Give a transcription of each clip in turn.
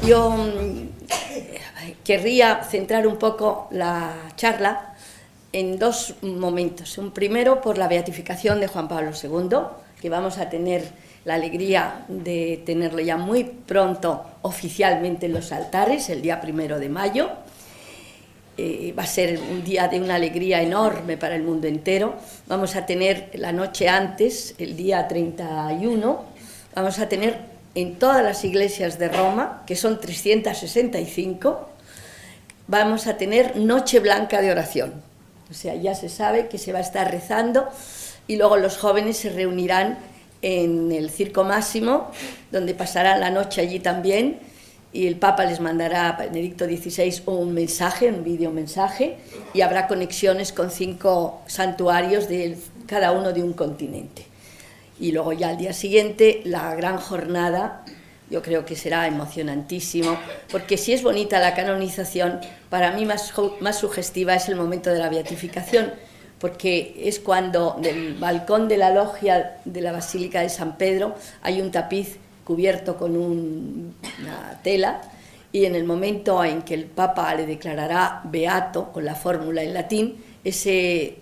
Yo querría centrar un poco la charla en dos momentos. Un primero por la beatificación de Juan Pablo II, que vamos a tener la alegría de tenerlo ya muy pronto oficialmente en los altares, el día 1 de mayo. Va a ser un día de una alegría enorme para el mundo entero. Vamos a tener la noche antes, el día 31, vamos a tener en todas las iglesias de Roma, que son 365, vamos a tener noche blanca de oración. O sea, ya se sabe que se va a estar rezando y luego los jóvenes se reunirán en el Circo Máximo, donde pasarán la noche allí también, y el Papa les mandará a Benedicto XVI un mensaje, un videomensaje, y habrá conexiones con 5 santuarios, cada uno de un continente. Y luego ya al día siguiente, la gran jornada, yo creo que será emocionantísimo, porque si es bonita la canonización, para mí más sugestiva es el momento de la beatificación, porque es cuando del balcón de la logia de la Basílica de San Pedro hay un tapiz cubierto con una tela, y en el momento en que el Papa le declarará beato, con la fórmula en latín, ese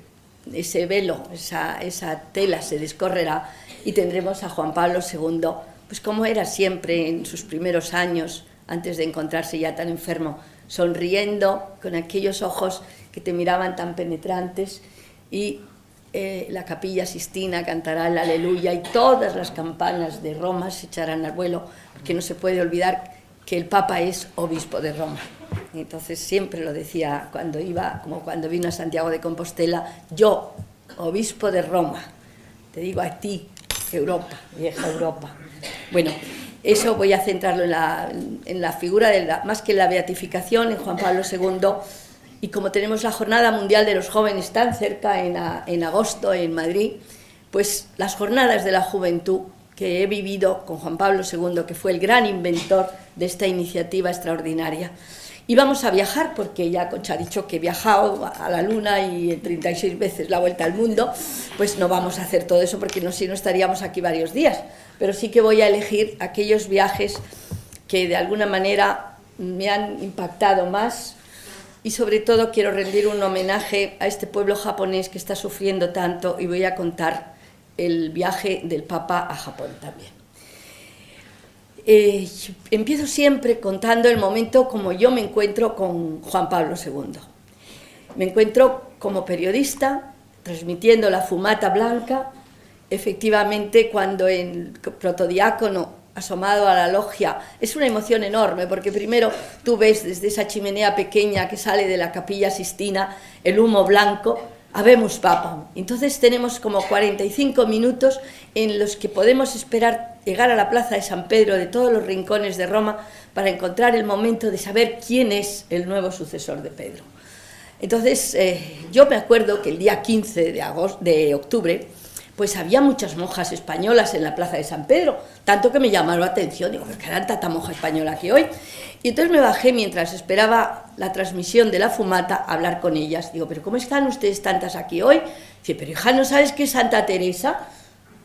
velo, esa tela se descorrerá y tendremos a Juan Pablo II, pues como era siempre en sus primeros años, antes de encontrarse ya tan enfermo, sonriendo, con aquellos ojos que te miraban tan penetrantes, y la Capilla Sistina cantará el Aleluya y todas las campanas de Roma se echarán al vuelo, porque no se puede olvidar que el Papa es obispo de Roma. Entonces siempre lo decía cuando iba, como cuando vino a Santiago de Compostela: yo, obispo de Roma, te digo a ti, Europa, vieja Europa. Bueno, eso voy a centrarlo en la figura, más que en la beatificación, en Juan Pablo II. Y como tenemos la Jornada Mundial de los Jóvenes tan cerca, en agosto en Madrid, pues las jornadas de la juventud que he vivido con Juan Pablo II, que fue el gran inventor de esta iniciativa extraordinaria. Y vamos a viajar, porque ya Concha ha dicho que he viajado a la Luna y en 36 veces la vuelta al mundo, pues no vamos a hacer todo eso, porque si no estaríamos aquí varios días. Pero sí que voy a elegir aquellos viajes que de alguna manera me han impactado más. Y sobre todo quiero rendir un homenaje a este pueblo japonés que está sufriendo tanto, y voy a contar el viaje del Papa a Japón también. Empiezo siempre contando el momento como yo me encuentro con Juan Pablo II. Me encuentro como periodista, transmitiendo la fumata blanca, efectivamente cuando el protodiácono asomado a la logia, es una emoción enorme, porque primero tú ves desde esa chimenea pequeña que sale de la Capilla Sistina el humo blanco, habemos Papam. Entonces tenemos como 45 minutos en los que podemos esperar llegar a la plaza de San Pedro de todos los rincones de Roma para encontrar el momento de saber quién es el nuevo sucesor de Pedro. Entonces yo me acuerdo que el día 15 de octubre pues había muchas monjas españolas en la plaza de San Pedro, tanto que me llamaron la atención, digo, ¿por qué harán tanta monja española aquí hoy? Y entonces me bajé mientras esperaba la transmisión de la fumata a hablar con ellas. Digo, ¿pero cómo están ustedes tantas aquí hoy? Dice, pero hija, ¿no sabes qué es Santa Teresa?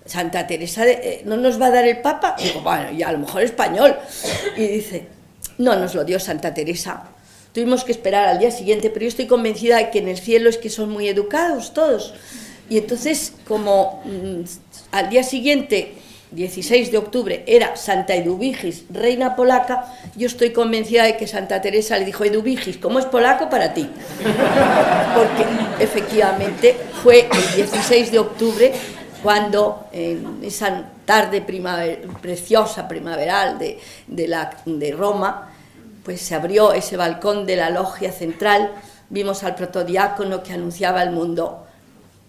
Santa Teresa, ¿no nos va a dar el Papa? Digo, bueno, ya a lo mejor español. Y dice, no nos lo dio Santa Teresa. Tuvimos que esperar al día siguiente, pero yo estoy convencida de que en el cielo es que son muy educados todos. Y entonces, como al día siguiente, 16 de octubre, era Santa Eduvigis, reina polaca, yo estoy convencida de que Santa Teresa le dijo, Eduvigis, como es polaco, para ti. Porque efectivamente fue el 16 de octubre cuando en esa tarde preciosa primaveral de Roma, pues se abrió ese balcón de la logia central, vimos al protodiácono que anunciaba al mundo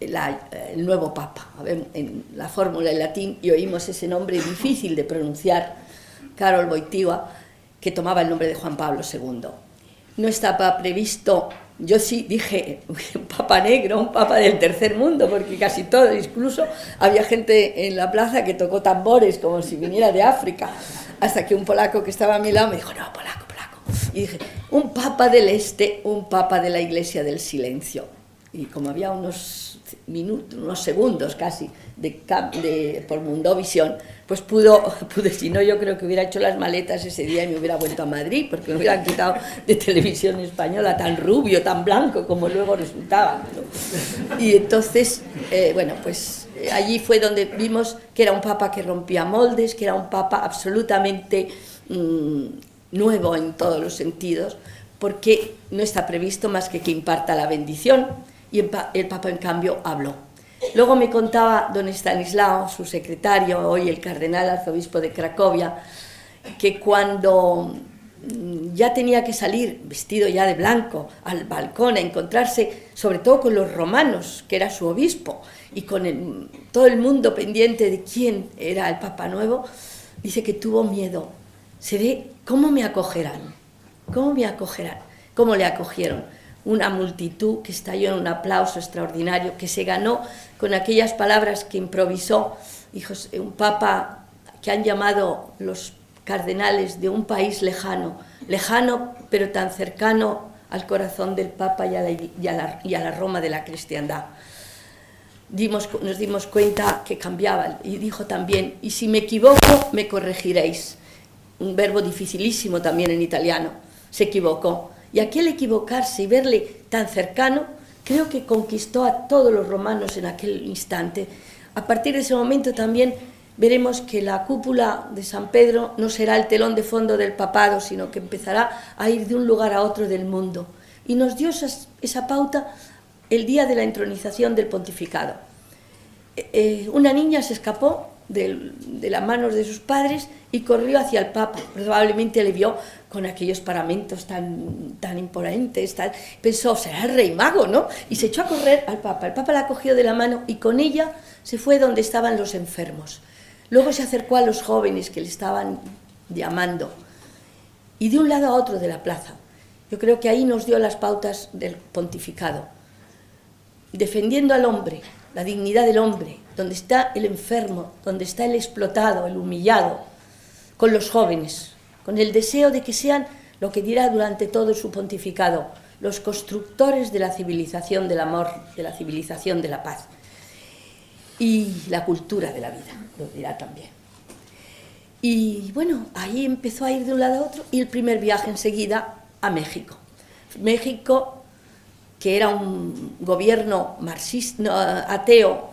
el nuevo Papa, en la fórmula en latín, y oímos ese nombre difícil de pronunciar, Karol Wojtyła, que tomaba el nombre de Juan Pablo II. No estaba previsto, yo sí dije, un Papa negro, un Papa del tercer mundo, porque casi todo, incluso había gente en la plaza que tocó tambores como si viniera de África, hasta que un polaco que estaba a mi lado me dijo, no, polaco. Y dije, un Papa del Este, un Papa de la Iglesia del Silencio. y como había unos minutos, unos segundos casi por Mundovisión, pues pude, si no yo creo que hubiera hecho las maletas ese día y me hubiera vuelto a Madrid, porque me hubieran quitado de Televisión Española tan rubio, tan blanco como luego resultaba, ¿no? Y entonces, bueno, pues allí fue donde vimos que era un papa que rompía moldes, que era un papa absolutamente nuevo en todos los sentidos, porque no está previsto más que imparta la bendición, y el Papa en cambio habló. Luego me contaba don Estanislao, su secretario, hoy el cardenal arzobispo de Cracovia, que cuando ya tenía que salir, vestido ya de blanco, al balcón a encontrarse sobre todo con los romanos, que era su obispo, y con todo el mundo pendiente de quién era el Papa nuevo, dice que tuvo miedo. ¿Cómo me acogerán? ¿Cómo me acogerán? ¿Cómo le acogieron? Una multitud que estalló en un aplauso extraordinario, que se ganó con aquellas palabras que improvisó un papa que han llamado los cardenales de un país lejano, lejano pero tan cercano al corazón del papa y a la Roma de la cristiandad. Nos dimos cuenta que cambiaban, y dijo también, y si me equivoco me corregiréis, un verbo dificilísimo también en italiano. Se equivocó. Y aquel equivocarse y verle tan cercano, creo que conquistó a todos los romanos en aquel instante. A partir de ese momento también veremos que la cúpula de San Pedro no será el telón de fondo del papado, sino que empezará a ir de un lugar a otro del mundo. Y nos dio esa pauta el día de la entronización del pontificado. Una niña se escapó de las manos de sus padres y corrió hacia el Papa. Probablemente le vio con aquellos paramentos tan imponentes, pensó, será el rey mago, ¿no? Y se echó a correr al Papa. El Papa la cogió de la mano y con ella se fue donde estaban los enfermos. Luego se acercó a los jóvenes que le estaban llamando, y de un lado a otro de la plaza. Yo creo que ahí nos dio las pautas del pontificado, defendiendo al hombre, la dignidad del hombre, donde está el enfermo, donde está el explotado, el humillado, con los jóvenes, con el deseo de que sean lo que dirá durante todo su pontificado, los constructores de la civilización del amor, de la civilización de la paz y la cultura de la vida, lo dirá también. Y bueno, ahí empezó a ir de un lado a otro, y el primer viaje enseguida a México. México, que era un gobierno marxista, ateo,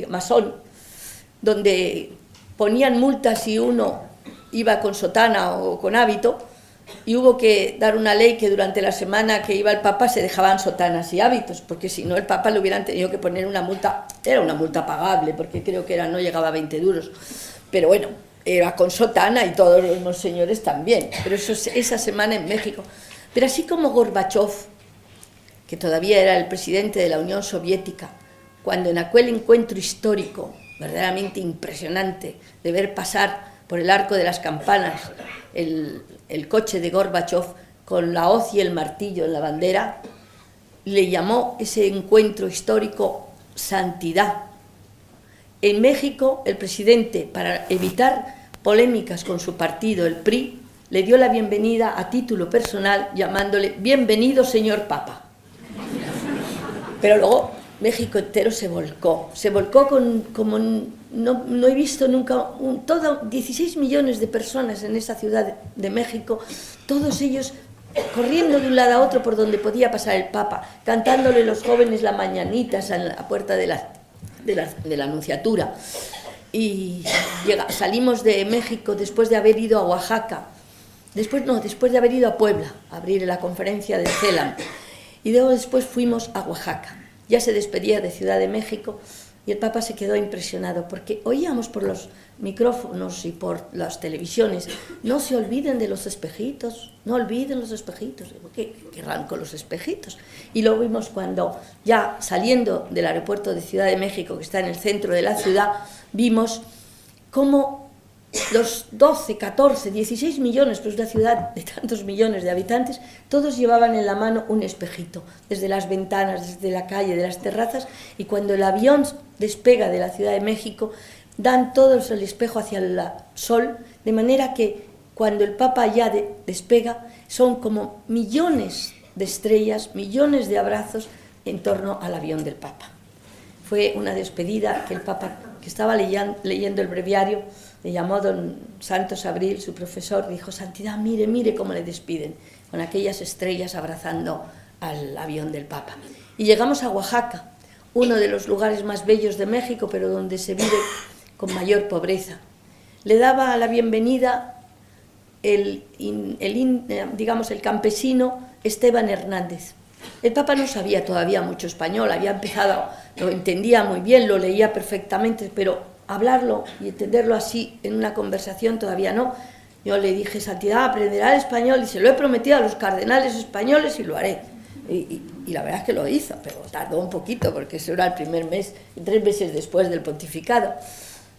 masón, donde ponían multas si uno iba con sotana o con hábito, y hubo que dar una ley que durante la semana que iba el Papa se dejaban sotanas y hábitos, porque si no el Papa le hubieran tenido que poner una multa. Era una multa pagable, porque creo que no llegaba a 20 duros, pero bueno, era con sotana y todos los monseñores también, pero eso esa semana en México. Pero así como Gorbachov, que todavía era el presidente de la Unión Soviética, cuando en aquel encuentro histórico verdaderamente impresionante de ver pasar por el Arco de las Campanas el coche de Gorbachov con la hoz y el martillo en la bandera, le llamó ese encuentro histórico santidad. En México, el presidente, para evitar polémicas con su partido, el PRI, le dio la bienvenida a título personal, llamándole bienvenido señor Papa. Pero luego México entero se volcó como no he visto nunca, 16 millones de personas en esa ciudad de México, todos ellos corriendo de un lado a otro por donde podía pasar el Papa, cantándole los jóvenes las mañanitas en la puerta de la Anunciatura. Y salimos de México después de haber ido a Oaxaca, después de haber ido a Puebla a abrir la conferencia de CELAM, y luego después fuimos a Oaxaca. Ya se despedía de Ciudad de México y el Papa se quedó impresionado porque oíamos por los micrófonos y por las televisiones: no se olviden de los espejitos, no olviden los espejitos. ¿Qué querrán con los espejitos? Y lo vimos cuando, ya saliendo del aeropuerto de Ciudad de México, que está en el centro de la ciudad, vimos cómo los 12, 14, 16 millones, pues una ciudad de tantos millones de habitantes, todos llevaban en la mano un espejito, desde las ventanas, desde la calle, de las terrazas, y cuando el avión despega de la Ciudad de México, dan todos el espejo hacia el sol, de manera que cuando el Papa ya despega, son como millones de estrellas, millones de abrazos en torno al avión del Papa. Fue una despedida que el Papa, que estaba leyendo el breviario, le llamó don Santos Abril, su profesor, dijo: Santidad, mire, mire cómo le despiden, con aquellas estrellas abrazando al avión del Papa. Y llegamos a Oaxaca, uno de los lugares más bellos de México, pero donde se vive con mayor pobreza. Le daba la bienvenida el campesino Esteban Hernández. El Papa no sabía todavía mucho español, había empezado, lo entendía muy bien, lo leía perfectamente, pero hablarlo y entenderlo así en una conversación todavía no. Yo le dije: Santidad, aprenderá el español, y se lo he prometido a los cardenales españoles y lo haré. Y la verdad es que lo hizo, pero tardó un poquito, porque eso era el primer mes, 3 meses después del pontificado.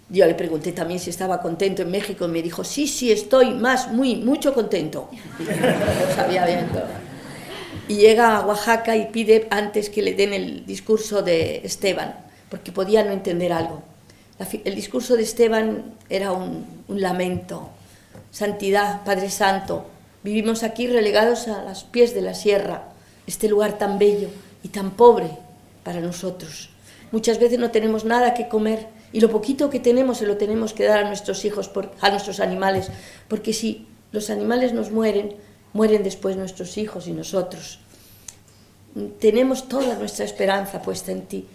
Yo le pregunté también si estaba contento en México, y me dijo: sí, estoy mucho contento. Lo sabía bien todo. Y llega a Oaxaca y pide antes que le den el discurso de Esteban, porque podía no entender algo. El discurso de Esteban era un lamento. Santidad, Padre Santo, vivimos aquí relegados a los pies de la sierra, este lugar tan bello y tan pobre para nosotros. Muchas veces no tenemos nada que comer, y lo poquito que tenemos se lo tenemos que dar a nuestros hijos, a nuestros animales, porque si los animales nos mueren, mueren después nuestros hijos y nosotros. Tenemos toda nuestra esperanza puesta en ti.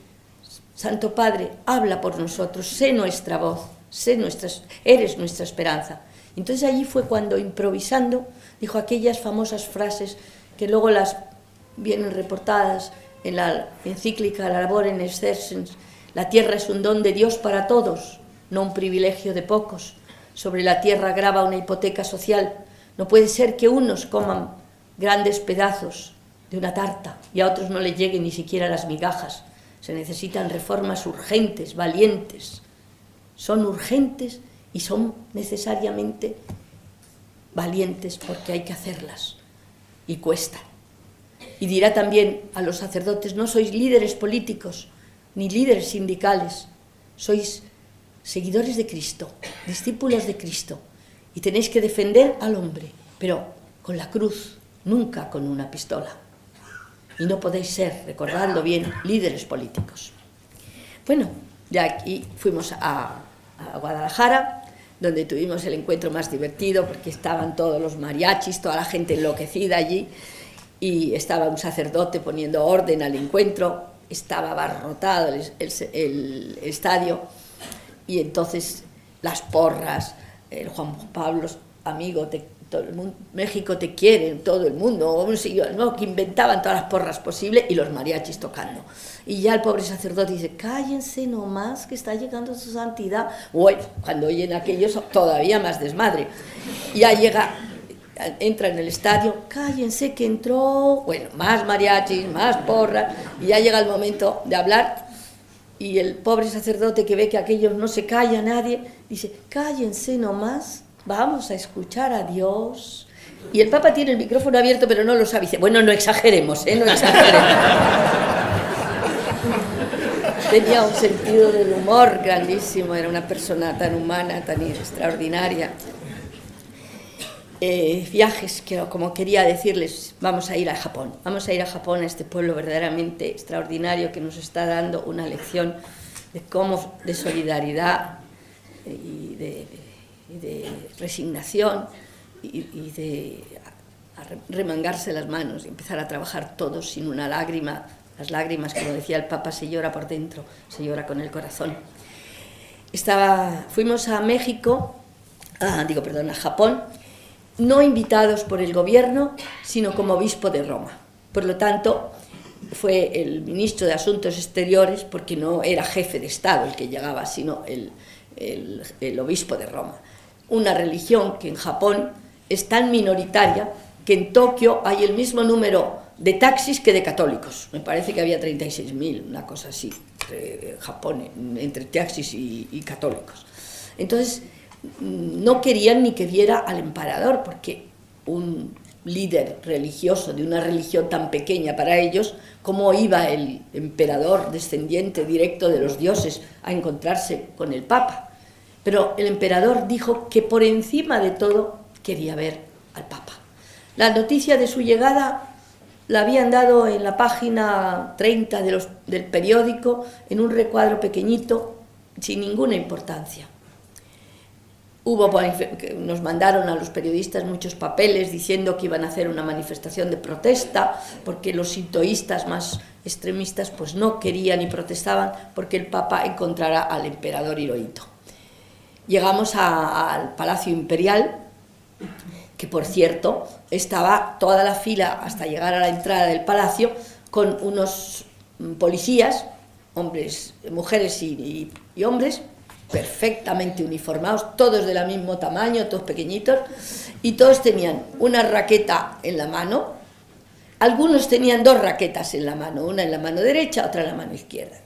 Santo Padre, habla por nosotros, sé nuestra voz, eres nuestra esperanza. Entonces allí fue cuando, improvisando, dijo aquellas famosas frases que luego las vienen reportadas en la encíclica Labor in Exercens: la tierra es un don de Dios para todos, no un privilegio de pocos. Sobre la tierra grava una hipoteca social. No puede ser que unos coman grandes pedazos de una tarta y a otros no les lleguen ni siquiera las migajas. Se necesitan reformas urgentes, valientes. Son urgentes y son necesariamente valientes, porque hay que hacerlas y cuestan. Y dirá también a los sacerdotes: no sois líderes políticos ni líderes sindicales, sois seguidores de Cristo, discípulos de Cristo, y tenéis que defender al hombre, pero con la cruz, nunca con una pistola. Y no podéis ser, recordadlo bien, líderes políticos. Bueno, de aquí fuimos a Guadalajara, donde tuvimos el encuentro más divertido, porque estaban todos los mariachis, toda la gente enloquecida allí, y estaba un sacerdote poniendo orden al encuentro. Estaba abarrotado el estadio, y entonces las porras, el Juan Pablo, amigo, todo el mundo, México te quiere, todo el mundo, ¿no? Que inventaban todas las porras posibles, y los mariachis tocando. Y ya el pobre sacerdote dice: cállense nomás, que está llegando su santidad. Bueno, cuando oyen aquellos, todavía más desmadre. Ya entra en el estadio: cállense que entró. Bueno, más mariachis, más porras, y ya llega el momento de hablar, y el pobre sacerdote, que ve que aquellos no se calla nadie, dice: cállense nomás, vamos a escuchar a Dios. Y el Papa tiene el micrófono abierto, pero no lo sabe. Dice: bueno, no exageremos, no exageremos. Tenía un sentido del humor grandísimo, era una persona tan humana, tan extraordinaria. Viajes, que como quería decirles, vamos a ir a Japón, a este pueblo verdaderamente extraordinario, que nos está dando una lección de solidaridad y de resignación, y de remangarse las manos y empezar a trabajar todos sin una lágrima. Las lágrimas, como decía el Papa, se llora por dentro, se llora con el corazón. Fuimos a Japón, no invitados por el gobierno, sino como obispo de Roma. Por lo tanto, fue el ministro de Asuntos Exteriores, porque no era jefe de Estado el que llegaba, sino el obispo de Roma. Una religión que en Japón es tan minoritaria que en Tokio hay el mismo número de taxis que de católicos. Me parece que había 36.000, una cosa así, entre Japón, entre taxis y católicos. Entonces, no querían ni que viera al emperador, porque un líder religioso de una religión tan pequeña para ellos, ¿cómo iba el emperador, descendiente directo de los dioses, a encontrarse con el Papa? Pero el emperador dijo que por encima de todo quería ver al Papa. La noticia de su llegada la habían dado en la página 30 del periódico, en un recuadro pequeñito, sin ninguna importancia. Nos mandaron a los periodistas muchos papeles diciendo que iban a hacer una manifestación de protesta, porque los sintoístas más extremistas pues no querían y protestaban porque el Papa encontrara al emperador Hirohito. Llegamos al Palacio Imperial, que por cierto estaba toda la fila hasta llegar a la entrada del palacio con unos policías, hombres, mujeres y hombres, perfectamente uniformados, todos del mismo tamaño, todos pequeñitos, y todos tenían una raqueta en la mano. Algunos tenían dos raquetas en la mano, una en la mano derecha, otra en la mano izquierda.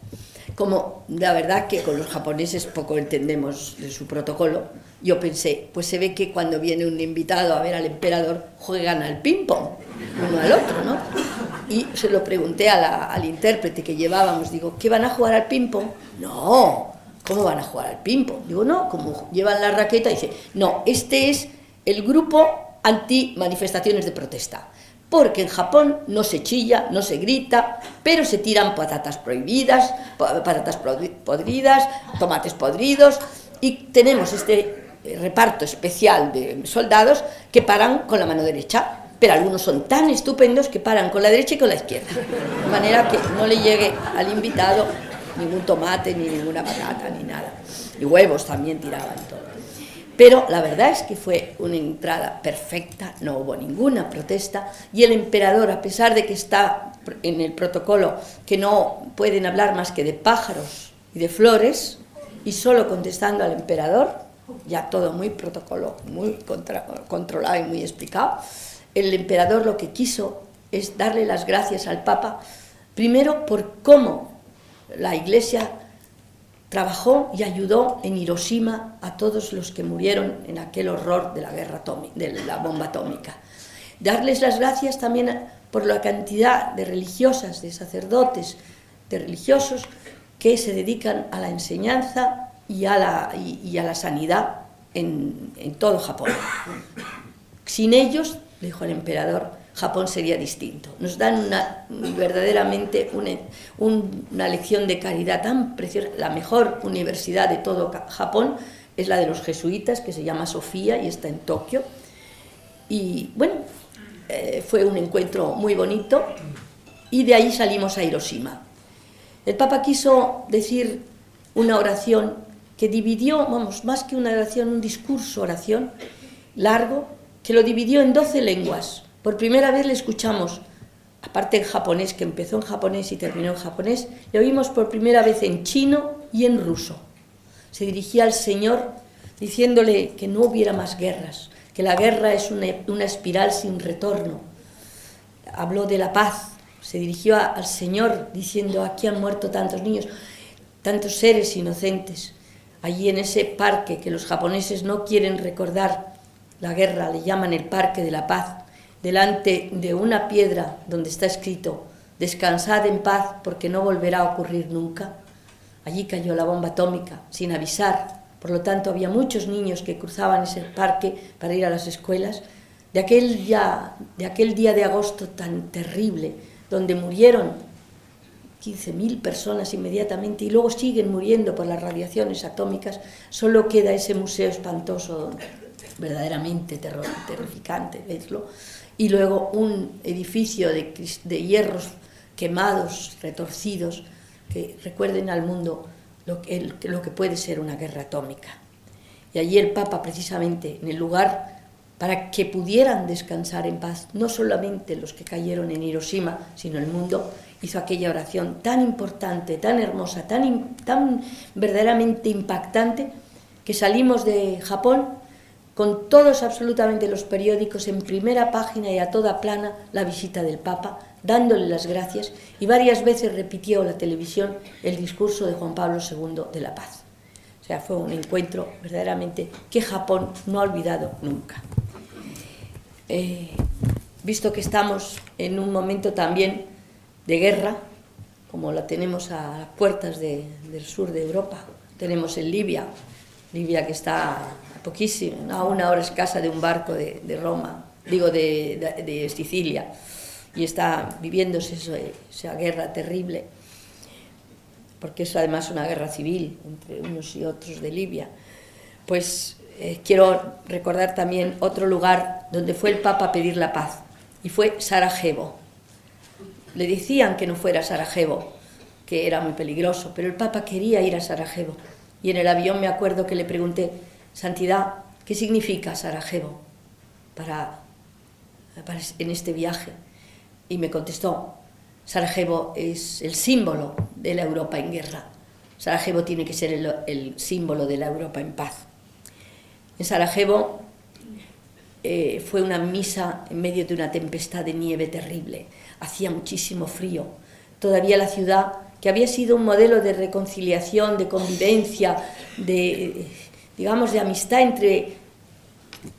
Como la verdad que con los japoneses poco entendemos de su protocolo, yo pensé, pues se ve que cuando viene un invitado a ver al emperador juegan al ping-pong, uno al otro, ¿no? Y se lo pregunté al intérprete que llevábamos, digo, ¿qué van a jugar al ping-pong? No, ¿cómo van a jugar al ping-pong? Digo, no, como llevan la raqueta, dice, no, este es el grupo anti-manifestaciones de protesta. Porque en Japón no se chilla, no se grita, pero se tiran patatas prohibidas, patatas podridas, tomates podridos, y tenemos este reparto especial de soldados que paran con la mano derecha, pero algunos son tan estupendos que paran con la derecha y con la izquierda, de manera que no le llegue al invitado ningún tomate, ni ninguna patata, ni nada. Y huevos también tiraban todo. Pero la verdad es que fue una entrada perfecta, no hubo ninguna protesta, y el emperador, a pesar de que está en el protocolo que no pueden hablar más que de pájaros y de flores, y solo contestando al emperador, ya todo muy protocolo, muy controlado y muy explicado, el emperador lo que quiso es darle las gracias al Papa, primero por cómo la Iglesia trabajó y ayudó en Hiroshima a todos los que murieron en aquel horror de la guerra atómica, de la bomba atómica. Darles las gracias también por la cantidad de religiosas, de sacerdotes, de religiosos que se dedican a la enseñanza y a la sanidad en todo Japón. Sin ellos, dijo el emperador, Japón sería distinto. Nos dan verdaderamente una lección de caridad tan preciosa. La mejor universidad de todo Japón es la de los jesuitas, que se llama Sofía y está en Tokio. Y bueno, fue un encuentro muy bonito y de ahí salimos a Hiroshima. El Papa quiso decir una oración que dividió, vamos, más que una oración, un discurso, oración largo, que lo dividió en 12 lenguas. Por primera vez le escuchamos, aparte en japonés, que empezó en japonés y terminó en japonés, le oímos por primera vez en chino y en ruso. Se dirigía al Señor diciéndole que no hubiera más guerras, que la guerra es una espiral sin retorno. Habló de la paz, se dirigió al Señor diciendo, aquí han muerto tantos niños, tantos seres inocentes. Allí en ese parque que los japoneses no quieren recordar la guerra, le llaman el Parque de la Paz, delante de una piedra donde está escrito, descansad en paz porque no volverá a ocurrir nunca. Allí cayó la bomba atómica sin avisar, por lo tanto había muchos niños que cruzaban ese parque para ir a las escuelas. De aquel día de agosto tan terrible, donde murieron 15.000 personas inmediatamente y luego siguen muriendo por las radiaciones atómicas, solo queda ese museo espantoso, verdaderamente terrificante verlo, y luego un edificio de hierros quemados, retorcidos, que recuerden al mundo lo que puede ser una guerra atómica. Y allí el Papa, precisamente, en el lugar para que pudieran descansar en paz, no solamente los que cayeron en Hiroshima, sino el mundo, hizo aquella oración tan importante, tan hermosa, tan verdaderamente impactante, que salimos de Japón con todos absolutamente los periódicos en primera página y a toda plana la visita del Papa, dándole las gracias, y varias veces repitió la televisión el discurso de Juan Pablo II de la paz. O sea, fue un encuentro verdaderamente que Japón no ha olvidado nunca. Visto que estamos en un momento también de guerra, como la tenemos a las puertas del sur de Europa, tenemos en Libia que está poquísimo, a una hora escasa de un barco de Roma, digo de Sicilia, y está viviéndose esa guerra terrible, porque es además una guerra civil entre unos y otros de Libia, pues quiero recordar también otro lugar donde fue el Papa a pedir la paz, y fue Sarajevo. Le decían que no fuera a Sarajevo, que era muy peligroso, pero el Papa quería ir a Sarajevo. Y en el avión me acuerdo que le pregunté: Santidad, ¿qué significa Sarajevo en este viaje? Y me contestó: Sarajevo es el símbolo de la Europa en guerra. Sarajevo tiene que ser el símbolo de la Europa en paz. En Sarajevo fue una misa en medio de una tempestad de nieve terrible. Hacía muchísimo frío. Todavía la ciudad, que había sido un modelo de reconciliación, de convivencia, digamos, de amistad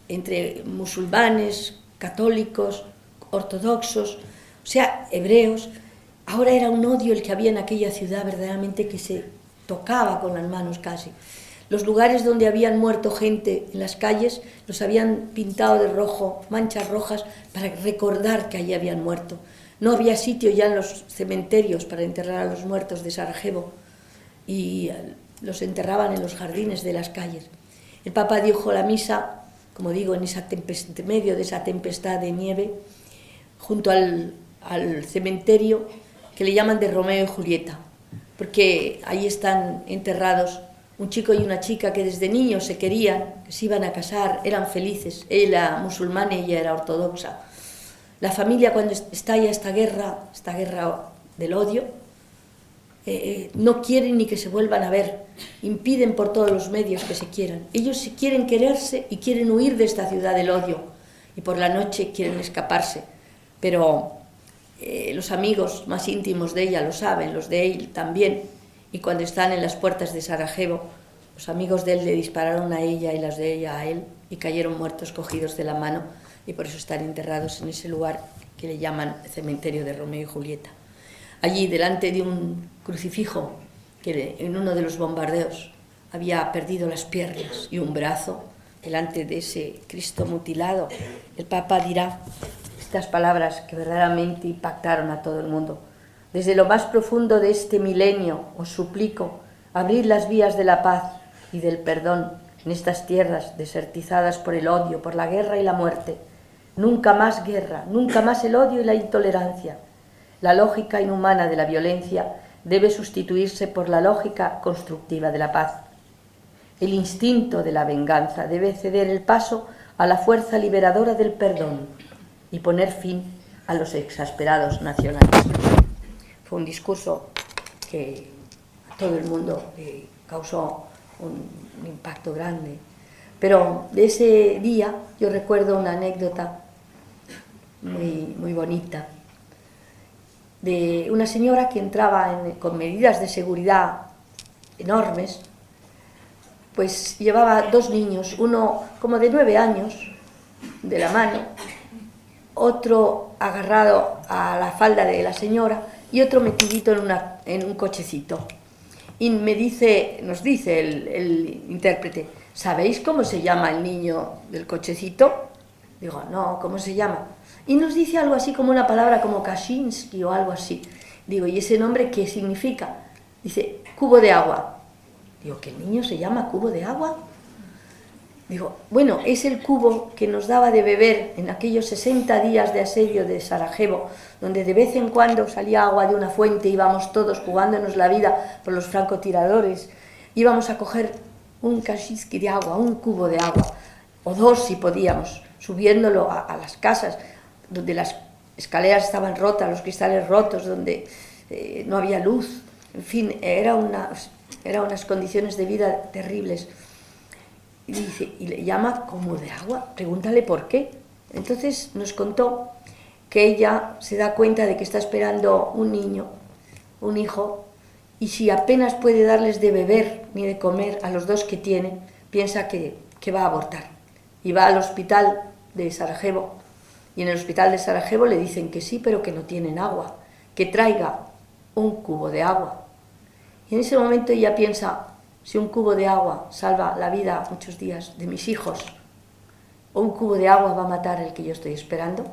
entre musulmanes, católicos, ortodoxos, o sea, hebreos, ahora era un odio el que había en aquella ciudad verdaderamente que se tocaba con las manos casi. Los lugares donde habían muerto gente en las calles los habían pintado de rojo, manchas rojas, para recordar que allí habían muerto. No había sitio ya en los cementerios para enterrar a los muertos de Sarajevo y los enterraban en los jardines de las calles. El Papa dijo la misa, como digo, en medio de esa tempestad de nieve, junto al cementerio que le llaman de Romeo y Julieta, porque ahí están enterrados un chico y una chica que desde niños se querían, que se iban a casar, eran felices. Él era musulmán y ella era ortodoxa. La familia, cuando estalla esta guerra del odio, no quieren ni que se vuelvan a ver, impiden por todos los medios que se quieran. Ellos quieren quererse y quieren huir de esta ciudad del odio, y por la noche quieren escaparse, pero los amigos más íntimos de ella lo saben, los de él también, y cuando están en las puertas de Sarajevo, los amigos de él le dispararon a ella y las de ella a él, y cayeron muertos cogidos de la mano, y por eso están enterrados en ese lugar que le llaman cementerio de Romeo y Julieta. Allí, delante de un crucifijo que en uno de los bombardeos había perdido las piernas y un brazo, delante de ese Cristo mutilado, el Papa dirá estas palabras que verdaderamente impactaron a todo el mundo: desde lo más profundo de este milenio os suplico abrir las vías de la paz y del perdón en estas tierras desertizadas por el odio, por la guerra y la muerte. Nunca más guerra, nunca más el odio y la intolerancia. La lógica inhumana de la violencia debe sustituirse por la lógica constructiva de la paz. El instinto de la venganza debe ceder el paso a la fuerza liberadora del perdón y poner fin a los exasperados nacionalismos. Fue un discurso que a todo el mundo le causó un impacto grande. Pero de ese día yo recuerdo una anécdota muy bonita de una señora que entraba con medidas de seguridad enormes, pues llevaba dos niños, uno como de 9 años de la mano, otro agarrado a la falda de la señora y otro metidito en un cochecito. Y nos dice el intérprete: ¿sabéis cómo se llama el niño del cochecito? Digo, no, ¿cómo se llama? Y nos dice algo así como una palabra como Kaczynski o algo así. Digo, ¿y ese nombre qué significa? Dice, cubo de agua. Digo, ¿que el niño se llama cubo de agua? Digo, bueno, es el cubo que nos daba de beber en aquellos 60 días de asedio de Sarajevo, donde de vez en cuando salía agua de una fuente, íbamos todos jugándonos la vida por los francotiradores, íbamos a coger un Kaczynski de agua, un cubo de agua, o dos si podíamos, subiéndolo a las casas, donde las escaleras estaban rotas, los cristales rotos, donde no había luz, en fin, eran unas condiciones de vida terribles. Y dice, y le llama como de agua, pregúntale por qué. Entonces nos contó que ella se da cuenta de que está esperando un niño, un hijo, y si apenas puede darles de beber ni de comer a los dos que tiene, piensa que va a abortar. Y va al hospital de Sarajevo, y en el hospital de Sarajevo le dicen que sí, pero que no tienen agua, que traiga un cubo de agua. Y en ese momento ella piensa, si un cubo de agua salva la vida muchos días de mis hijos, o un cubo de agua va a matar el que yo estoy esperando,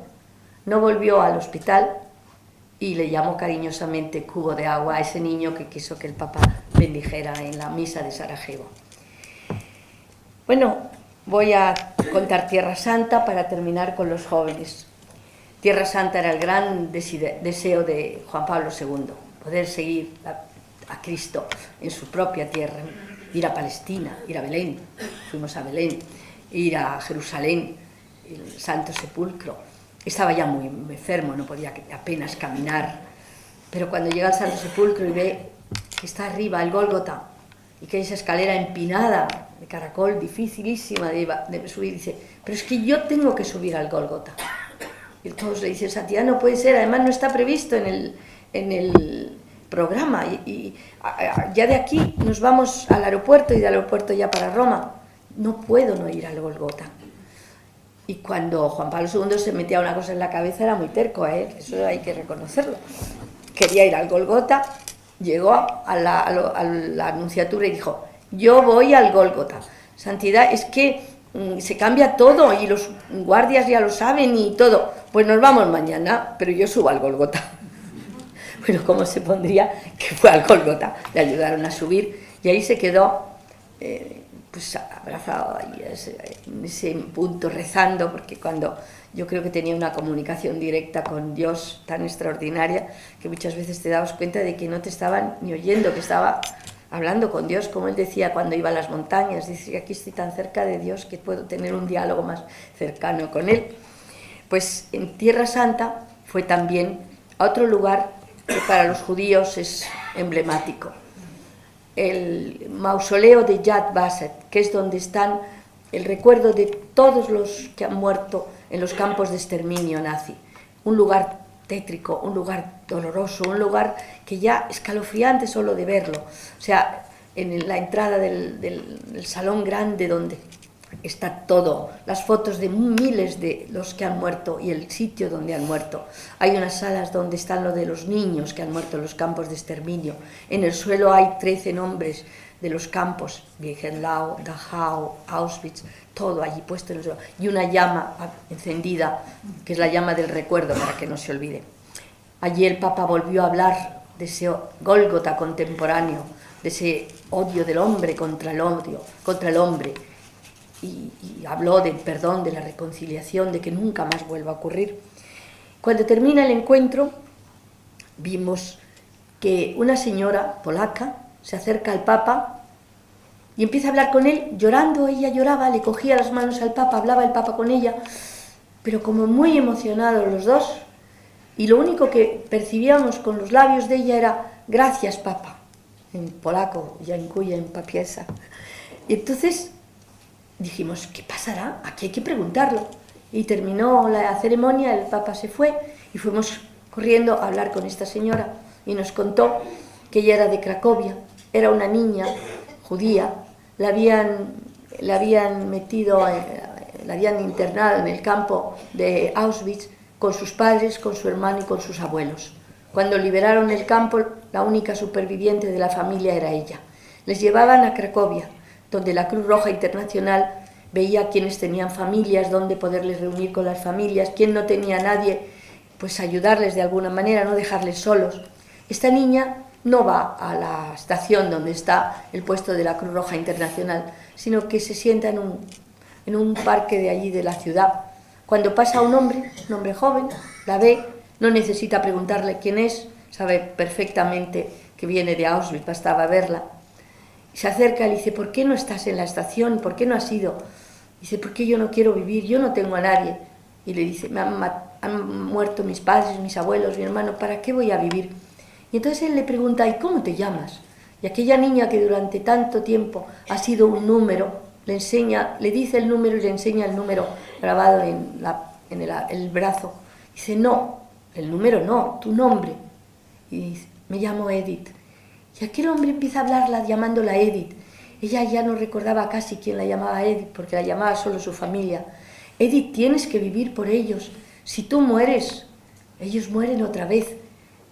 no volvió al hospital y le llamó cariñosamente cubo de agua a ese niño que quiso que el Papa bendijera en la misa de Sarajevo. Bueno, voy a contar Tierra Santa para terminar con los jóvenes. Tierra Santa era el gran deseo de Juan Pablo II, poder seguir a Cristo en su propia tierra, ir a Palestina, ir a Belén, fuimos a Belén, ir a Jerusalén, el Santo Sepulcro. Estaba ya muy enfermo, no podía apenas caminar, pero cuando llega al Santo Sepulcro y ve que está arriba el Gólgota y que hay esa escalera empinada de caracol, dificilísima de subir, dice, pero es que yo tengo que subir al Gólgota. Y todos le dicen, Santidad, no puede ser, además no está previsto en el programa, y ya de aquí nos vamos al aeropuerto y del aeropuerto ya para Roma. No puedo no ir al Gólgota. Y cuando Juan Pablo II se metía una cosa en la cabeza era muy terco, eso hay que reconocerlo. Quería ir al Gólgota, llegó a la Anunciatura y dijo, yo voy al Gólgota. Santidad, es que se cambia todo y los guardias ya lo saben y todo. Pues nos vamos mañana, pero yo subo al Gólgota. Bueno, ¿cómo se pondría que fue al Gólgota? Le ayudaron a subir y ahí se quedó pues abrazado ahí en ese punto, rezando, porque cuando yo creo que tenía una comunicación directa con Dios tan extraordinaria que muchas veces te dabas cuenta de que no te estaban ni oyendo, que estaba hablando con Dios, como él decía cuando iba a las montañas, dice que aquí estoy tan cerca de Dios que puedo tener un diálogo más cercano con él. Pues en Tierra Santa fue también a otro lugar que para los judíos es emblemático, el mausoleo de Yad Vashem, que es donde están el recuerdo de todos los que han muerto en los campos de exterminio nazi, un lugar tétrico, un lugar doloroso, un lugar que ya escalofriante solo de verlo. O sea, en la entrada del salón grande donde está todo, las fotos de miles de los que han muerto y el sitio donde han muerto. Hay unas salas donde están lo de los niños que han muerto en los campos de exterminio. En el suelo hay 13 nombres de los campos, Birkenau, Dachau, Auschwitz, todo allí puesto en el suelo. Y una llama encendida, que es la llama del recuerdo para que no se olvide. Allí el Papa volvió a hablar de ese Gólgota contemporáneo, de ese odio del hombre contra el hombre, y habló del perdón, de la reconciliación, de que nunca más vuelva a ocurrir. Cuando termina el encuentro, vimos que una señora polaca se acerca al Papa y empieza a hablar con él, llorando. Ella lloraba, le cogía las manos al Papa, hablaba el Papa con ella, pero como muy emocionados los dos, y lo único que percibíamos con los labios de ella era gracias, Papa, en polaco, dziękuję en papiesa. Y entonces dijimos, ¿qué pasará? Aquí hay que preguntarlo. Y terminó la ceremonia, el Papa se fue y fuimos corriendo a hablar con esta señora y nos contó que ella era de Cracovia, era una niña judía, la habían internado en el campo de Auschwitz con sus padres, con su hermano y con sus abuelos. Cuando liberaron el campo, la única superviviente de la familia era ella. Les llevaban a Cracovia, donde la Cruz Roja Internacional veía a quienes tenían familias, dónde poderles reunir con las familias, quien no tenía a nadie, pues ayudarles de alguna manera, no dejarles solos. Esta niña no va a la estación donde está el puesto de la Cruz Roja Internacional, sino que se sienta en un parque de allí de la ciudad. Cuando pasa un hombre joven, la ve, no necesita preguntarle quién es, sabe perfectamente que viene de Auschwitz, bastaba verla. Se acerca y le dice, ¿por qué no estás en la estación? ¿Por qué no has ido? Dice, porque yo no quiero vivir, yo no tengo a nadie. Y le dice, han muerto mis padres, mis abuelos, mi hermano, ¿para qué voy a vivir? Y entonces él le pregunta, ¿y cómo te llamas? Y aquella niña que durante tanto tiempo ha sido un número, le dice el número y le enseña el número grabado en el brazo. Dice, no, el número no, tu nombre. Y dice, me llamo Edith. Y aquel hombre empieza a hablarla llamándola Edith. Ella ya no recordaba casi quién la llamaba Edith, porque la llamaba solo su familia. Edith, tienes que vivir por ellos. Si tú mueres, ellos mueren otra vez.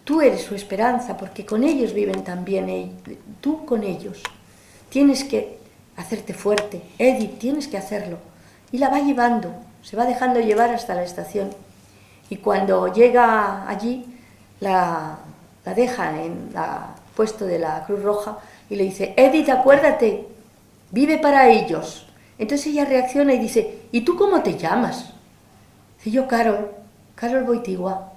Tú eres su esperanza, porque con ellos viven también. Tú con ellos. Tienes que hacerte fuerte. Edith, tienes que hacerlo. Y la va llevando, se va dejando llevar hasta la estación. Y cuando llega allí, la deja en el puesto de la Cruz Roja y le dice: Edith, acuérdate, vive para ellos. Entonces ella reacciona y dice: ¿y tú cómo te llamas? Dice: yo Carol Wojtyła.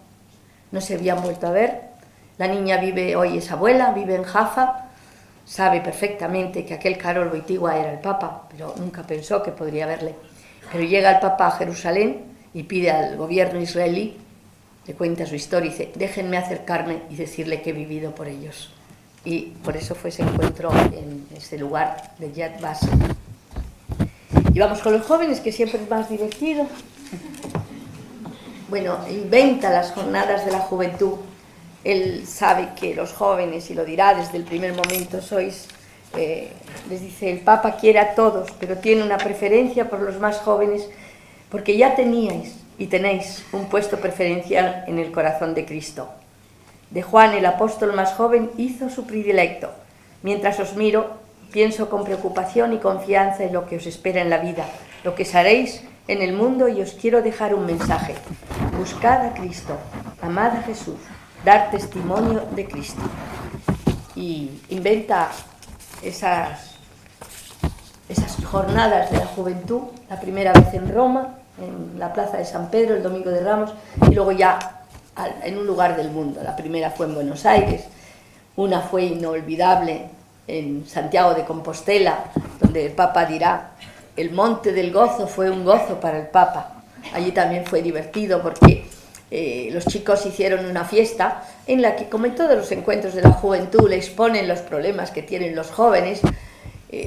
No se habían vuelto a ver. La niña vive, hoy es abuela, vive en Jaffa, sabe perfectamente que aquel Carol Wojtyła era el Papa, pero nunca pensó que podría verle. Pero llega el Papa a Jerusalén y pide al gobierno israelí, le cuenta su historia y dice: déjenme acercarme y decirle que he vivido por ellos. Y por eso fue ese encuentro en ese lugar de Yad Vashem. Y vamos con los jóvenes, que siempre es más divertido. Bueno, inventa las jornadas de la juventud. Él sabe que los jóvenes, y lo dirá desde el primer momento, les dice: el Papa quiere a todos, pero tiene una preferencia por los más jóvenes, porque ya teníais y tenéis un puesto preferencial en el corazón de Cristo. De Juan, el apóstol más joven, hizo su predilecto. Mientras os miro, pienso con preocupación y confianza en lo que os espera en la vida, lo que haréis en el mundo, y os quiero dejar un mensaje. Buscad a Cristo, amad a Jesús, dar testimonio de Cristo. Y inventa esas jornadas de la juventud, la primera vez en Roma, en la plaza de San Pedro, el Domingo de Ramos, y luego ya en un lugar del mundo. La primera fue en Buenos Aires, una fue inolvidable en Santiago de Compostela, donde el Papa dirá: el monte del gozo fue un gozo para el Papa. Allí también fue divertido porque los chicos hicieron una fiesta en la que, como en todos los encuentros de la juventud, le exponen los problemas que tienen los jóvenes,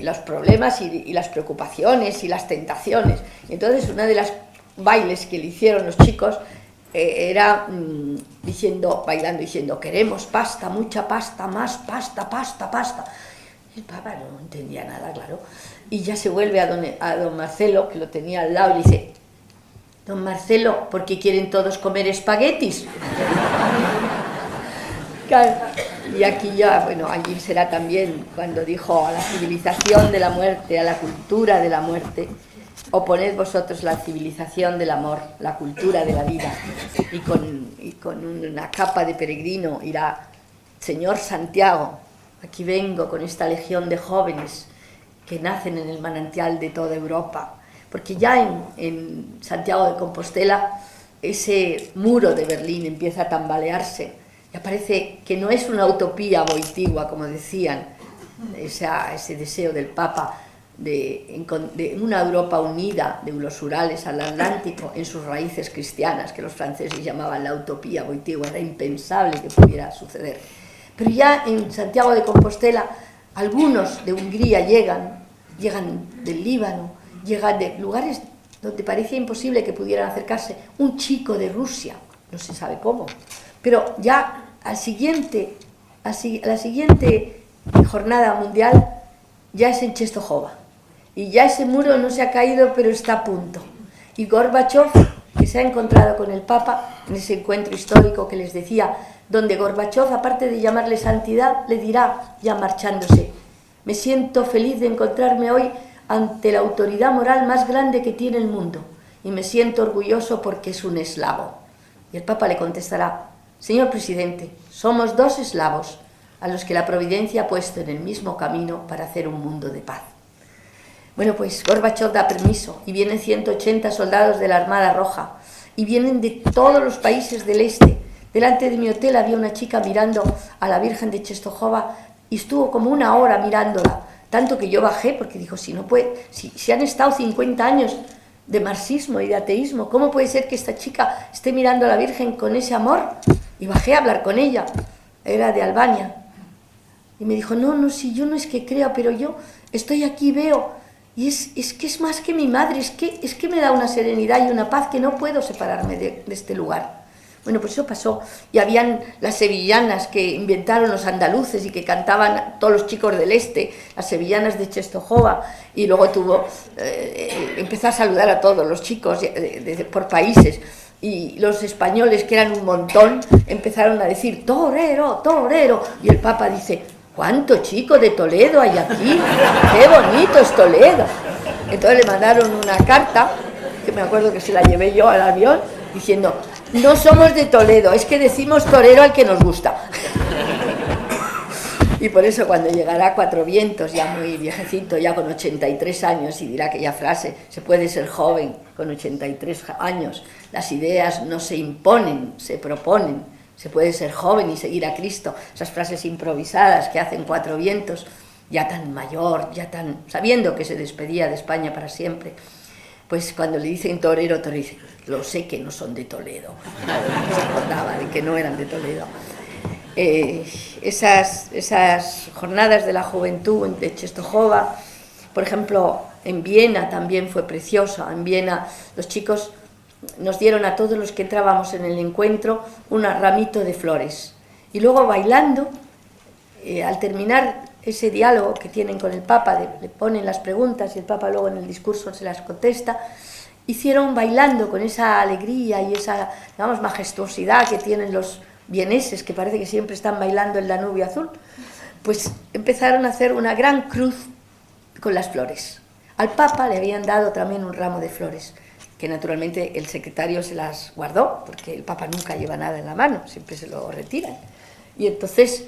los problemas y las preocupaciones y las tentaciones. Entonces, una de las bailes que le hicieron los chicos era bailando diciendo: queremos pasta, mucha pasta, más pasta, pasta, pasta. El Papa no entendía nada, claro. Y ya se vuelve a don Marcelo, que lo tenía al lado, y le dice: don Marcelo, ¿por qué quieren todos comer espaguetis? Claro. Y aquí ya, bueno, allí será también cuando dijo: a la civilización de la muerte, a la cultura de la muerte, oponed vosotros la civilización del amor, la cultura de la vida. Y con una capa de peregrino irá: Señor Santiago, aquí vengo con esta legión de jóvenes que nacen en el manantial de toda Europa. Porque ya en Santiago de Compostela ese muro de Berlín empieza a tambalearse. Ya parece que no es una utopía Wojtyła, como decían, ese deseo del Papa de una Europa unida, de los Urales al Atlántico, en sus raíces cristianas, que los franceses llamaban la utopía Wojtyła. Era impensable que pudiera suceder. Pero ya en Santiago de Compostela, algunos de Hungría llegan del Líbano, llegan de lugares donde parecía imposible que pudieran acercarse. Un chico de Rusia, no se sabe cómo, pero ya a la siguiente jornada mundial ya es en Czestochowa, y ya ese muro no se ha caído, pero está a punto. Y Gorbachov, que se ha encontrado con el Papa en ese encuentro histórico que les decía, donde Gorbachov, aparte de llamarle santidad, le dirá, ya marchándose: me siento feliz de encontrarme hoy ante la autoridad moral más grande que tiene el mundo, y me siento orgulloso porque es un eslavo. Y el Papa le contestará: señor presidente, somos dos eslavos a los que la providencia ha puesto en el mismo camino para hacer un mundo de paz. Bueno, pues Gorbachov da permiso, y vienen 180 soldados de la Armada Roja, y vienen de todos los países del este. Delante de mi hotel había una chica mirando a la Virgen de Czestochowa, y estuvo como una hora mirándola, tanto que yo bajé, porque dijo: si han estado 50 años de marxismo y de ateísmo, ¿cómo puede ser que esta chica esté mirando a la Virgen con ese amor? Y bajé a hablar con ella, era de Albania, y me dijo: no, si yo no es que creo, pero yo estoy aquí, veo, y es que es más que mi madre, es que me da una serenidad y una paz que no puedo separarme de este lugar. Bueno, pues eso pasó. Y habían las sevillanas que inventaron los andaluces y que cantaban todos los chicos del este, las sevillanas de Czestochowa, y luego empezó a saludar a todos los chicos por países, y los españoles, que eran un montón, empezaron a decir: torero, torero, y el Papa dice: ¿cuánto chico de Toledo hay aquí? ¡Qué bonito es Toledo! Entonces le mandaron una carta, que me acuerdo que se la llevé yo al avión, diciendo: No somos de Toledo, es que decimos torero al que nos gusta. Y por eso cuando llegará a Cuatro Vientos, ya muy viejecito, ya con 83 años, y dirá aquella frase, se puede ser joven con 83 años, las ideas no se imponen, se proponen, se puede ser joven y seguir a Cristo, esas frases improvisadas que hacen Cuatro Vientos, ya tan mayor, ya tan sabiendo que se despedía de España para siempre. Pues cuando le dicen torero, torero dice, lo sé que no son de Toledo. Se acordaba de que no eran de Toledo. Esas jornadas de la juventud de Czestochowa, por ejemplo, en Viena también fue preciosa. En Viena los chicos nos dieron a todos los que entrábamos en el encuentro un ramito de flores. Y luego bailando, al terminar ese diálogo que tienen con el Papa, le ponen las preguntas y el Papa luego en el discurso se las contesta, hicieron bailando con esa alegría y esa, digamos, majestuosidad que tienen los vieneses, que parece que siempre están bailando el Danubio azul, pues empezaron a hacer una gran cruz con las flores. Al Papa le habían dado también un ramo de flores, que naturalmente el secretario se las guardó, porque el Papa nunca lleva nada en la mano, siempre se lo retiran. Y entonces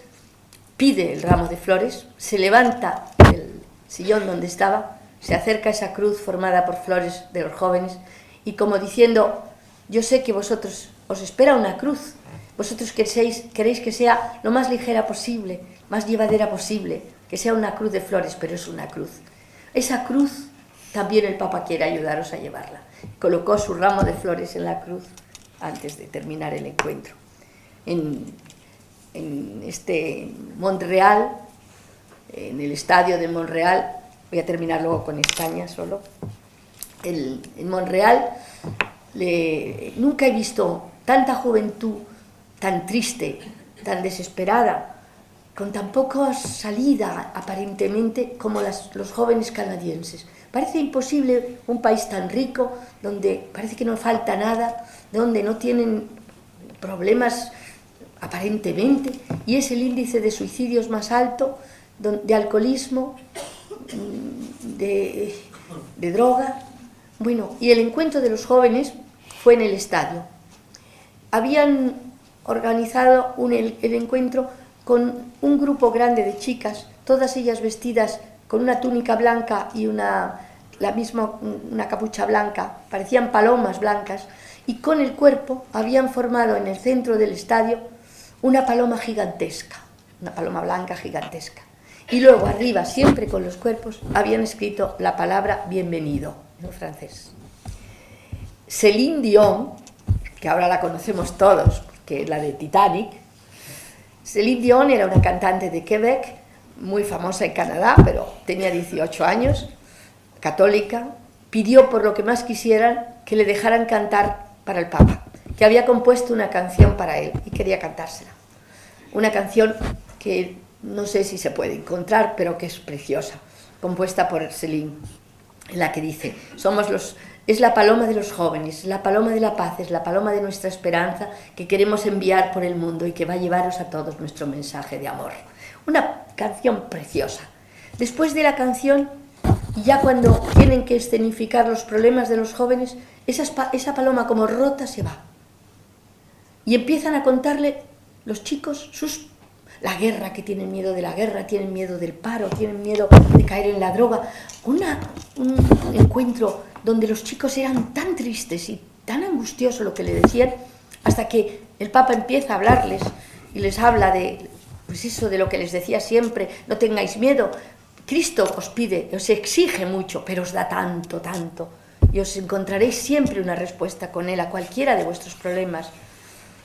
pide el ramo de flores, se levanta del sillón donde estaba, se acerca a esa cruz formada por flores de los jóvenes y como diciendo, yo sé que vosotros os espera una cruz, vosotros queréis que sea lo más ligera posible, más llevadera posible, que sea una cruz de flores, pero es una cruz. Esa cruz también el Papa quiere ayudaros a llevarla. Colocó su ramo de flores en la cruz antes de terminar el encuentro. En Montreal, en el estadio de Montreal, voy a terminar luego con España solo, en Montreal nunca he visto tanta juventud tan triste, tan desesperada, con tan poca salida aparentemente como los jóvenes canadienses. Parece imposible un país tan rico, donde parece que no falta nada, donde no tienen problemas aparentemente, y es el índice de suicidios más alto, de alcoholismo, de droga. Bueno, y el encuentro de los jóvenes fue en el estadio. Habían organizado el encuentro con un grupo grande de chicas, todas ellas vestidas con una túnica blanca y una capucha blanca, parecían palomas blancas, y con el cuerpo habían formado en el centro del estadio una paloma gigantesca, una paloma blanca gigantesca. Y luego arriba, siempre con los cuerpos, habían escrito la palabra bienvenido, en francés. Céline Dion, que ahora la conocemos todos, que es la de Titanic. Céline Dion era una cantante de Quebec, muy famosa en Canadá, pero tenía 18 años, católica, pidió por lo que más quisieran que le dejaran cantar para el Papa, que había compuesto una canción para él y quería cantársela. Una canción que no sé si se puede encontrar, pero que es preciosa, compuesta por Céline, en la que dice, es la paloma de los jóvenes, la paloma de la paz, es la paloma de nuestra esperanza que queremos enviar por el mundo y que va a llevaros a todos nuestro mensaje de amor. Una canción preciosa. Después de la canción, ya cuando tienen que escenificar los problemas de los jóvenes, esa paloma como rota se va. Y empiezan a contarle los chicos la guerra, que tienen miedo de la guerra, tienen miedo del paro, tienen miedo de caer en la droga. Un encuentro donde los chicos eran tan tristes y tan angustioso lo que le decían, hasta que el Papa empieza a hablarles y les habla de, pues eso, de lo que les decía siempre, no tengáis miedo, Cristo os pide, os exige mucho, pero os da tanto, tanto, y os encontraréis siempre una respuesta con Él a cualquiera de vuestros problemas.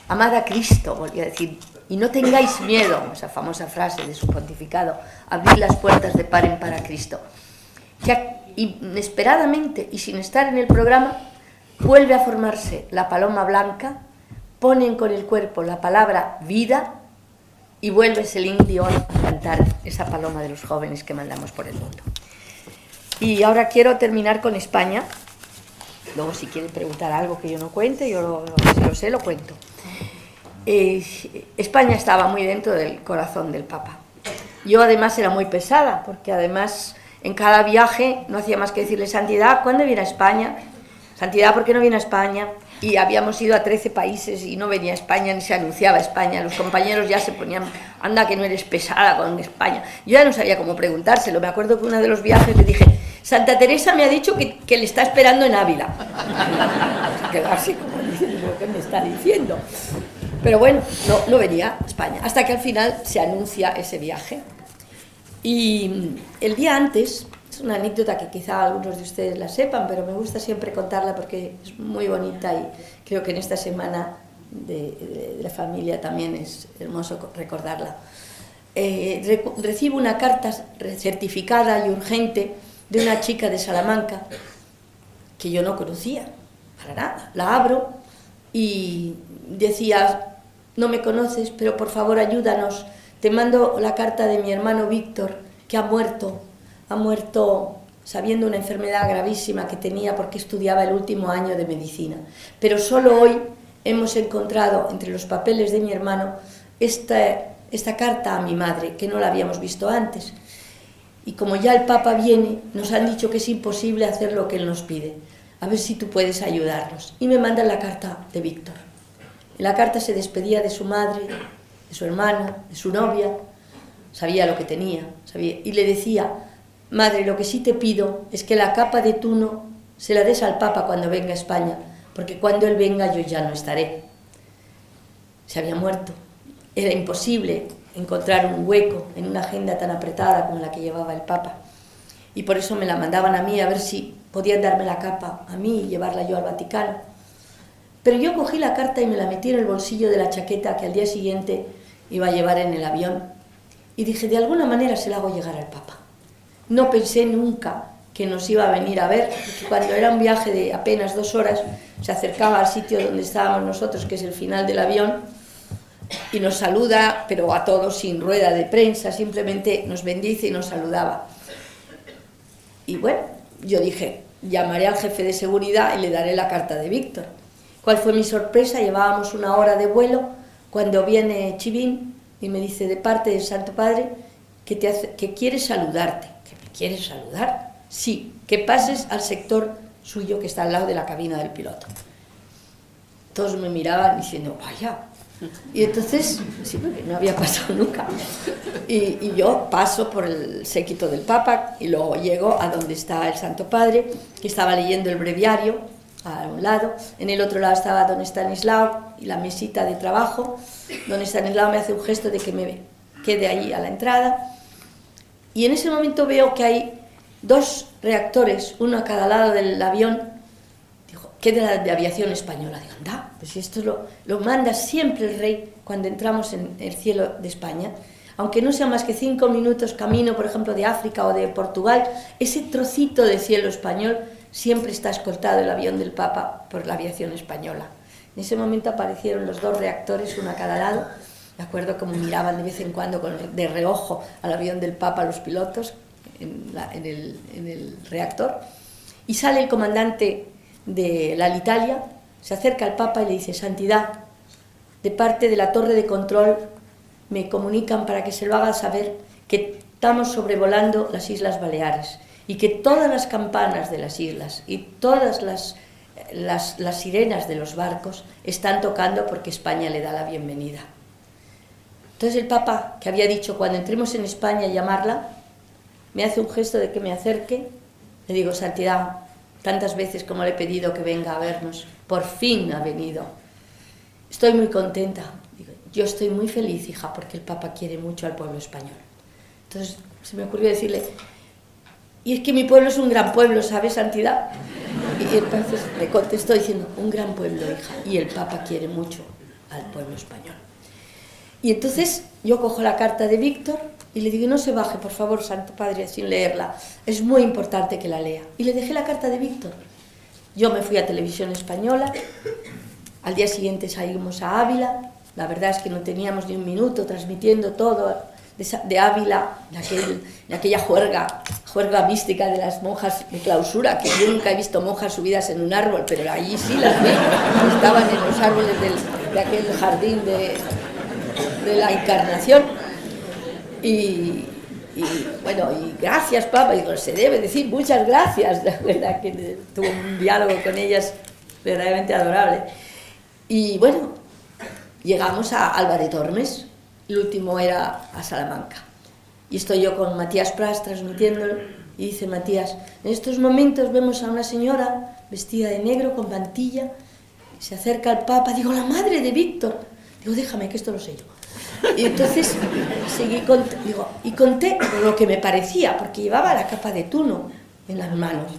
Amad a Cristo, volví a decir, y no tengáis miedo, esa famosa frase de su pontificado, abrid las puertas de par en par a Cristo. Que inesperadamente y sin estar en el programa, vuelve a formarse la paloma blanca, ponen con el cuerpo la palabra vida y vuelve Céline Dion a cantar esa paloma de los jóvenes que mandamos por el mundo. Y ahora quiero terminar con España. Luego si quieren preguntar algo que yo no cuente, yo si lo sé, lo cuento. España estaba muy dentro del corazón del Papa. Yo además era muy pesada, porque además en cada viaje no hacía más que decirle, Santidad, ¿cuándo viene a España? Santidad, ¿por qué no viene a España? Y habíamos ido a 13 países y no venía a España, ni se anunciaba España. Los compañeros ya se ponían, anda que no eres pesada con España. Yo ya no sabía cómo preguntárselo. Me acuerdo que uno de los viajes le dije, Santa Teresa me ha dicho que le está esperando en Ávila. Se quedó así como diciendo, ¿qué me está diciendo? Pero bueno, no venía a España. Hasta que al final se anuncia ese viaje. Y el día antes, es una anécdota que quizá algunos de ustedes la sepan, pero me gusta siempre contarla porque es muy bonita y creo que en esta semana de la familia también es hermoso recordarla. Recibo una carta certificada y urgente de una chica de Salamanca que yo no conocía, para nada. La abro y decía, no me conoces, pero por favor ayúdanos, te mando la carta de mi hermano Víctor, que ha muerto sabiendo una enfermedad gravísima que tenía porque estudiaba el último año de medicina. Pero solo hoy hemos encontrado entre los papeles de mi hermano esta carta a mi madre, que no la habíamos visto antes. Y como ya el Papa viene, nos han dicho que es imposible hacer lo que él nos pide. A ver si tú puedes ayudarnos. Y me mandan la carta de Víctor. En la carta se despedía de su madre, de su hermano, de su novia. Sabía lo que tenía, y le decía, madre, lo que sí te pido es que la capa de tuno se la des al Papa cuando venga a España, porque cuando él venga yo ya no estaré. Se había muerto. Era imposible encontrar un hueco en una agenda tan apretada como la que llevaba el Papa. Y por eso me la mandaban a mí, a ver si podían darme la capa a mí y llevarla yo al Vaticano. Pero yo cogí la carta y me la metí en el bolsillo de la chaqueta que al día siguiente iba a llevar en el avión. Y dije, de alguna manera se la hago llegar al Papa. No pensé nunca que nos iba a venir a ver, porque cuando era un viaje de apenas 2 horas, se acercaba al sitio donde estábamos nosotros, que es el final del avión, y nos saluda, pero a todos sin rueda de prensa, simplemente nos bendice y nos saludaba. Y bueno, yo dije, llamaré al jefe de seguridad y le daré la carta de Víctor. ¿Cuál fue mi sorpresa? Llevábamos 1 hora de vuelo cuando viene Chivín y me dice de parte del Santo Padre que quiere saludarte. ¿Que me quieres saludar? Sí, que pases al sector suyo que está al lado de la cabina del piloto. Todos me miraban diciendo, vaya. Y entonces, sí, porque no había pasado nunca. Y yo paso por el séquito del Papa y luego llego a donde está el Santo Padre, que estaba leyendo el breviario a un lado. En el otro lado estaba don Estanislao y la mesita de trabajo. Don Estanislao me hace un gesto de que me quede ahí a la entrada. Y en ese momento veo que hay 2 reactores, uno a cada lado del avión, que es de aviación española. Digo, anda, pues si esto lo manda siempre el rey cuando entramos en el cielo de España, aunque no sea más que 5 minutos camino, por ejemplo, de África o de Portugal, ese trocito de cielo español siempre está escoltado el avión del Papa por la aviación española. En ese momento aparecieron los 2 reactores, uno a cada lado. Me acuerdo como miraban de vez en cuando de reojo al avión del Papa los pilotos en el reactor. Y sale el comandante de la Alitalia, se acerca al Papa y le dice, Santidad, de parte de la torre de control me comunican para que se lo haga saber que estamos sobrevolando las Islas Baleares y que todas las campanas de las islas y todas las sirenas de los barcos están tocando porque España le da la bienvenida. Entonces el Papa, que había dicho cuando entremos en España llamarla, me hace un gesto de que me acerque. Le digo, Santidad, tantas veces como le he pedido que venga a vernos, por fin ha venido. Estoy muy contenta. Digo, yo estoy muy feliz, hija, porque el Papa quiere mucho al pueblo español. Entonces se me ocurrió decirle, y es que mi pueblo es un gran pueblo, ¿sabes, Santidad? Y entonces me contestó diciendo, un gran pueblo, hija, y el Papa quiere mucho al pueblo español. Y entonces yo cojo la carta de Víctor y le digo, no se baje, por favor, Santo Padre, sin leerla, es muy importante que la lea. Y le dejé la carta de Víctor. Yo me fui a Televisión Española, al día siguiente salimos a Ávila, la verdad es que no teníamos ni un minuto transmitiendo todo de Ávila, de aquella juerga mística de las monjas de clausura, que yo nunca he visto monjas subidas en un árbol, pero allí sí las vi, estaban en los árboles de aquel jardín de la Encarnación. Y Y bueno, y gracias, Papa. Y digo, se debe decir muchas gracias. La verdad que tuvo un diálogo con ellas verdaderamente adorable. Y bueno, llegamos a Alba de Tormes. El último era a Salamanca. Y estoy yo con Matías Prats transmitiéndolo. Y dice Matías, en estos momentos vemos a una señora vestida de negro con mantilla. Se acerca al Papa. Digo, la madre de Víctor. Digo, déjame, que esto lo sé yo. Y entonces conté lo que me parecía, porque llevaba la capa de tuno en las manos.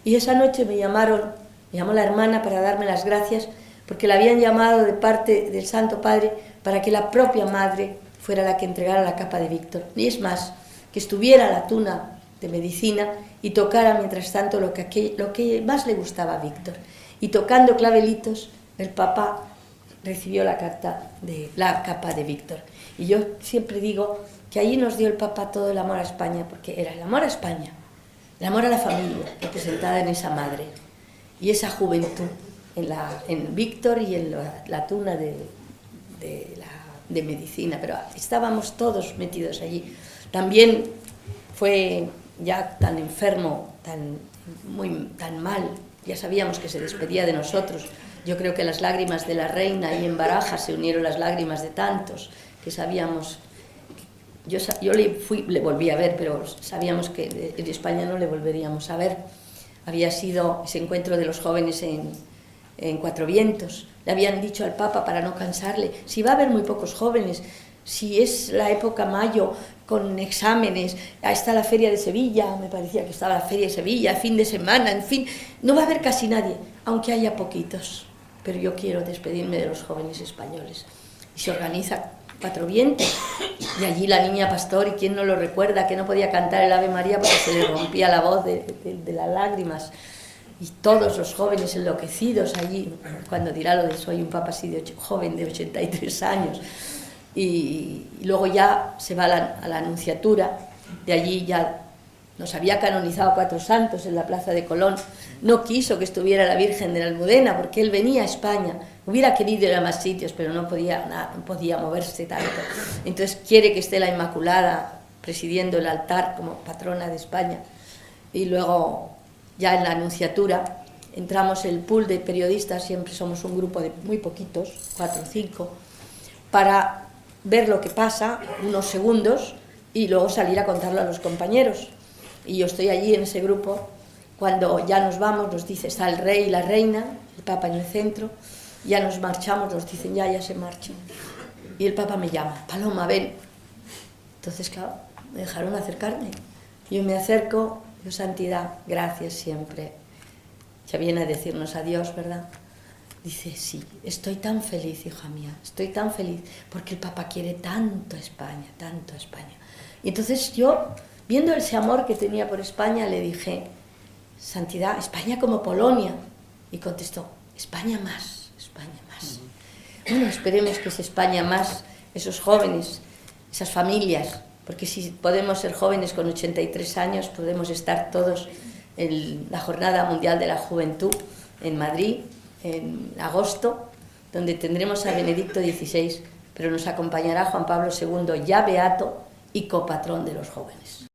Y esa noche me llamó la hermana para darme las gracias, porque la habían llamado de parte del Santo Padre para que la propia madre fuera la que entregara la capa de Víctor. Y es más, que estuviera la tuna de medicina y tocara mientras tanto lo que más le gustaba a Víctor. Y tocando clavelitos, el Papa recibió la capa de Víctor. Y yo siempre digo que allí nos dio el Papa todo el amor a España, porque era el amor a España, el amor a la familia, representada en esa madre, y esa juventud en Víctor y en la tuna de medicina, pero estábamos todos metidos allí. También fue ya tan enfermo, tan mal, ya sabíamos que se despedía de nosotros. Yo creo que las lágrimas de la reina y en Barajas se unieron las lágrimas de tantos que sabíamos. Yo le volví a ver, pero sabíamos que en España no le volveríamos a ver. Había sido ese encuentro de los jóvenes en Cuatro Vientos. Le habían dicho al Papa, para no cansarle, si va a haber muy pocos jóvenes, si es la época mayo con exámenes, ahí está la feria de Sevilla, me parecía que estaba la feria de Sevilla, fin de semana, en fin, no va a haber casi nadie, aunque haya poquitos. Pero yo quiero despedirme de los jóvenes españoles. Y se organiza Cuatro Vientos, y allí la niña Pastor, y quién no lo recuerda, que no podía cantar el Ave María porque se le rompía la voz de las lágrimas, y todos los jóvenes enloquecidos allí, cuando dirá lo de soy un papa así joven de 83 años, y luego ya se va a la Anunciatura, de allí ya nos había canonizado 4 santos en la Plaza de Colón. No quiso que estuviera la Virgen de la Almudena porque él venía a España, hubiera querido ir a más sitios, pero no podía moverse tanto. Entonces quiere que esté la Inmaculada presidiendo el altar como patrona de España. Y luego ya en la Anunciatura entramos el pool de periodistas, siempre somos un grupo de muy poquitos, 4 o 5, para ver lo que pasa unos segundos y luego salir a contarlo a los compañeros. Y yo estoy allí en ese grupo. Cuando ya nos vamos, nos dice, está el rey y la reina, el Papa en el centro, ya nos marchamos, nos dicen, ya se marchan. Y el Papa me llama, Paloma, ven. Entonces, claro, me dejaron acercarme. Yo me acerco, yo, santidad, gracias siempre. Ya viene a decirnos adiós, ¿verdad? Dice, sí, estoy tan feliz, hija mía, estoy tan feliz, porque el Papa quiere tanto a España, tanto a España. Y entonces yo, viendo ese amor que tenía por España, le dije, santidad, España como Polonia. Y contestó, España más, España más. Bueno, esperemos que es España más, esos jóvenes, esas familias, porque si podemos ser jóvenes con 83 años, podemos estar todos en la Jornada Mundial de la Juventud en Madrid, en agosto, donde tendremos a Benedicto XVI, pero nos acompañará Juan Pablo II, ya beato y copatrón de los jóvenes.